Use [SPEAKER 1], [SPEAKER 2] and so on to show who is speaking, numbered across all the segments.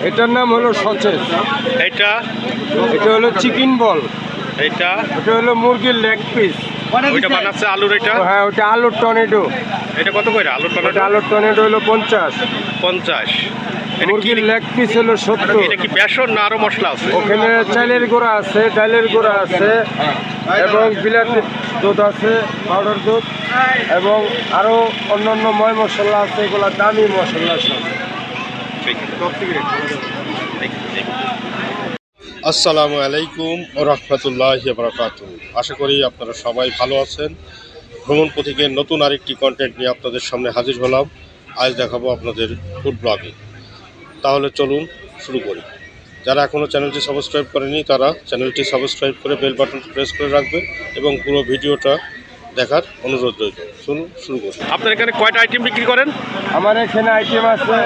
[SPEAKER 1] এটার নাম হলো সচেস।
[SPEAKER 2] এটা
[SPEAKER 1] এটা হলো চিকেন বল।
[SPEAKER 2] এটা
[SPEAKER 1] এটা হলো মুরগির লেগ পিস।
[SPEAKER 2] ওইটা বানাচ্ছে আলুর। এটা
[SPEAKER 1] হ্যাঁ, ওটা আলুর টর্নেডো।
[SPEAKER 2] এটা কত করে আলুর
[SPEAKER 1] ওটা
[SPEAKER 2] টমেটো?
[SPEAKER 1] আলুর টর্নেডো হলো 50।
[SPEAKER 2] 50। এটা কি
[SPEAKER 1] মুরগির লেগ পিস হলো 70।
[SPEAKER 2] এটা কি বেসন না আরো মশলা আছে?
[SPEAKER 1] ওখানে চালের গুঁড়া আছে, ডালের গুঁড়া আছে এবং বিলাতি দুধ আছে, পাউডার দুধ এবং আরও অন্যান্য ময় মশলা আছে। এগুলো দামি মশলা সব।
[SPEAKER 3] আসসালামু আলাইকুম ও রহমতুল্লাহি বারাকাতুহু। আশা করি আপনারা সবাই ভালো আছেন। ভ্রমণ পথিকের নতুন আরেকটি কন্টেন্ট নিয়ে আপনাদের সামনে হাজির হলাম। আজ দেখাবো আপনাদের ফুড ব্লগিং। তাহলে চলুন শুরু করি। যারা এখনও চ্যানেলটি সাবস্ক্রাইব করেনি তারা চ্যানেলটি সাবস্ক্রাইব করে বেল বাটনটি প্রেস করে রাখবেন এবং পুরো ভিডিওটা দেখার অনুরোধ রইল। চলুন শুরু করি।
[SPEAKER 2] আপনার এখানে কয়টা আইটেম বিক্রি করেন?
[SPEAKER 1] আমার এখানে আইটেম আছে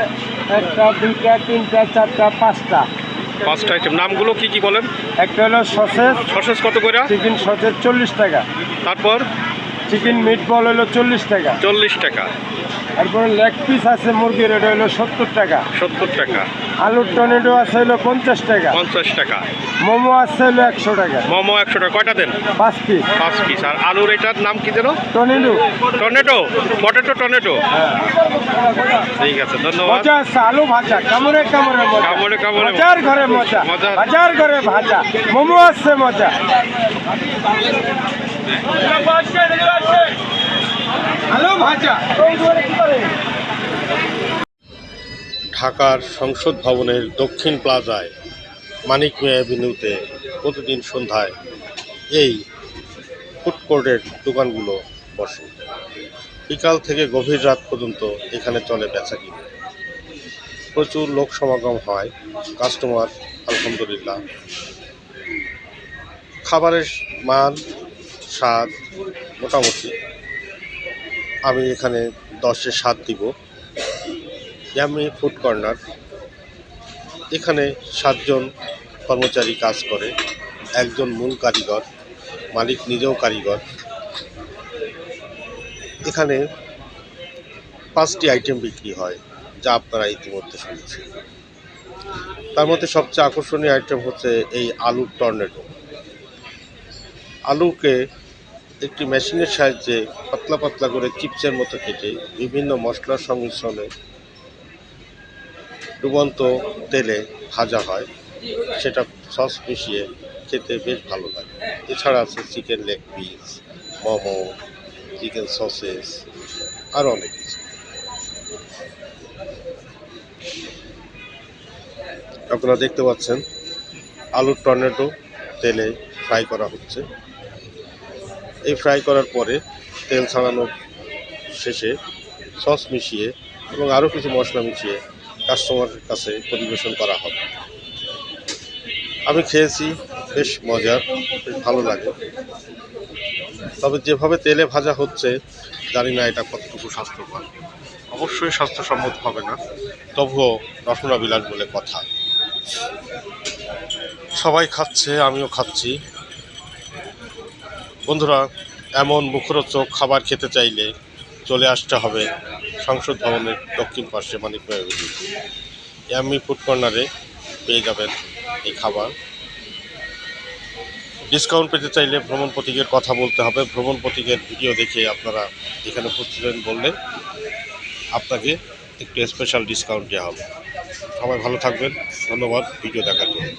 [SPEAKER 1] 1টা 2টা 3টা 4টা 5টা।
[SPEAKER 2] 5টা আইটেম। নামগুলো কি কি বলেন?
[SPEAKER 1] একটা হলো সসেজ।
[SPEAKER 2] সসেজ কত করে?
[SPEAKER 1] চিকেন সসেজ 40 টাকা।
[SPEAKER 2] তারপর
[SPEAKER 1] চিকেন মিট বল হলো 40 টাকা।
[SPEAKER 2] 40 টাকা।
[SPEAKER 1] তারপরে লেগ পিস আছে মুরগির, এটা হলো 70 টাকা।
[SPEAKER 2] 70 টাকা।
[SPEAKER 1] আলুর টর্নেডো আছে হলো 50 টাকা।
[SPEAKER 2] 50 টাকা।
[SPEAKER 1] মোমো আছে হলো 100 টাকা।
[SPEAKER 2] মোমো 100 টাকা। কয়টা দেন?
[SPEAKER 1] 5 পিস
[SPEAKER 2] 5 পিস। আর আলুর এটার নাম কি যেন?
[SPEAKER 1] টর্নেডো।
[SPEAKER 2] Tornado, potato tornado. ঠিক আছে, ধন্যবাদ।
[SPEAKER 1] মজা আছে, আলু ভাজা কামড়ে কামড়ে মজা।
[SPEAKER 2] কামড়ে কামড়ে
[SPEAKER 1] বাজার ঘরে মজা,
[SPEAKER 2] মজা।
[SPEAKER 1] বাজার ঘরে ভাজা। মোমো আছে মজা। আলু ভাজা।
[SPEAKER 3] ঢাকার সংসদ ভবনের দক্ষিণ প্লাজায় মানিক মিয়া অ্যাভিনিউতে প্রতিদিন সন্ধ্যায় এই ফুড কোর্টের দোকানগুলো বসে। বিকাল থেকে গভীর রাত পর্যন্ত এখানে চলে বেচাকিনি। প্রচুর লোক সমাগম হয়, কাস্টমার আলহামদুলিল্লাহ। খাবারের মান স্বাদ মোটামুটি। আমি এখানে 10-এ 7 দিব। Yummy food corner. এখানে 7 জন কর্মচারী কাজ করে, একজন মূল কারিগর, মালিক নিজেও কারিগর। এখানে 5টি আইটেম বিক্রি হয়, যা আপনারা ইতিমধ্যে শুনেছেন। তার মধ্যে সবচেয়ে আকর্ষণীয় আইটেম হচ্ছে এই আলুর টর্নেডো। আলুকে একটি মেশিনের সাহায্যে পাতলা পাতলা করে চিপসের মতো কেটে বিভিন্ন মশলার সংমিশ্রণে ডুবন্ত তেলে ভাজা হয়। সেটা সস মিশিয়ে খেতে বেশ ভালো লাগে। এছাড়া আছে chicken leg piece, momo, chicken sausages, আরও অনেক কিছু। আপনারা দেখতে পাচ্ছেন আলুর টর্নেডো তেলে ফ্রাই করা হচ্ছে। এই ফ্রাই করার পরে তেল ছাড়ানোর শেষে সস মিশিয়ে এবং আরও কিছু মশলা মিশিয়ে কাস্টমারের কাছে পরিবেশন করা হবে। আমি খেয়েছি, বেশ মজার, বেশ ভালো লাগে। তবে যেভাবে তেলে ভাজা হচ্ছে জানি না এটা কতটুকু স্বাস্থ্যকর। অবশ্যই স্বাস্থ্যসম্মত হবে না, তবুও রসনা বিলাস বলে কথা। সবাই খাচ্ছে, আমিও খাচ্ছি। বন্ধুরা, এমন মুখরোচক খাবার খেতে চাইলে চলে আসতে হবে সংসদ ভবনের দক্ষিণ পাশে মানিক মিয়া অ্যাভিনিউ। ইয়াম্মি ফুড কর্নারে পেয়ে যাবেন এই খাবার। ডিসকাউন্ট পেতে চাইলে ভ্রমণ প্রতীকের কথা বলতে হবে। ভ্রমণ প্রতীকের ভিডিও দেখে আপনারা এখানে উপস্থিত বললে আপনাকে একটু স্পেশাল ডিসকাউন্ট দেওয়া হবে। সবাই ভালো থাকবেন। ধন্যবাদ ভিডিও দেখার জন্য।